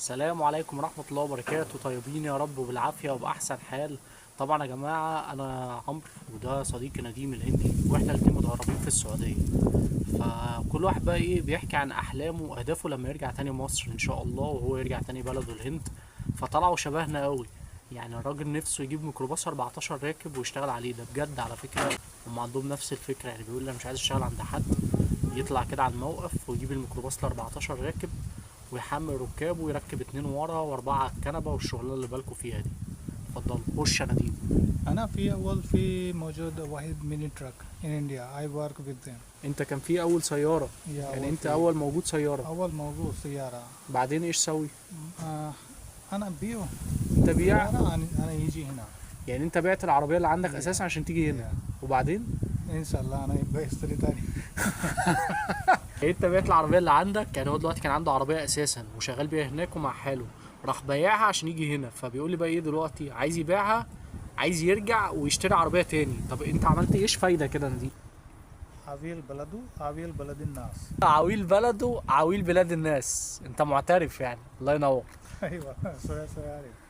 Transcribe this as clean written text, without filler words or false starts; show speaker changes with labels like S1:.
S1: السلام عليكم ورحمة الله وبركاته. طيبين يا رب وبالعافية وبأحسن حال. طبعا يا جماعة أنا عمرو وده صديقي نديم الهندي، وإحنا الاتنين متغربين في السعودية. فكل واحد بقى إيه بيحكي عن أحلامه وأهدافه لما يرجع تاني مصر إن شاء الله، وهو يرجع تاني بلده الهند. فطلعوا شبهنا قوي. يعني الراجل نفسه يجيب ميكروباص 14 راكب ويشتغل عليه، ده بجد على فكرة. هم عندهم نفس الفكرة، يعني بيقول لي أنا مش عايز أشتغل عند حد، يطلع كده على الموقف ويجيب الميكروباص ال 14 راكب ويحمل ركابه ويركب اتنين ورا واربعة على الكنبة، والشغلانة اللي بالكوا فيها دي. اتفضل خش يا نديم.
S2: أنا في أول في موجود واحد ميني تراك in India. I work with them.
S1: انت كان في اول سيارة،
S2: يا
S1: يعني
S2: أول
S1: انت
S2: في
S1: اول موجود سيارة،
S2: أول موجود سيارة.
S1: بعدين ايش سوي؟
S2: آه أنا بيو
S1: انت بيع،
S2: سيارة. أنا يجي هنا.
S1: يعني انت بعت العربية اللي عندك
S2: يا
S1: اساسا عشان تيجي هنا،
S2: يا
S1: وبعدين
S2: إن شاء الله أنا بشتري تاني.
S1: يعني انت بعت العربية اللي عندك. يعني هو دلوقتي كان عنده عربية اساسا وشغال بيها هناك ومع حاله، راح بيعها عشان يجي هنا. فبيقول لي بقى ايه دلوقتي عايز يبيعها، عايز يرجع ويشتري عربية تاني. طب انت عملت ايش فايدة كده يا نديم؟
S2: عويل بلده عويل بلد الناس.
S1: عويل بلده عويل بلاد الناس، انت معترف يعني. الله ينور.
S2: أيوة. سوري عارف.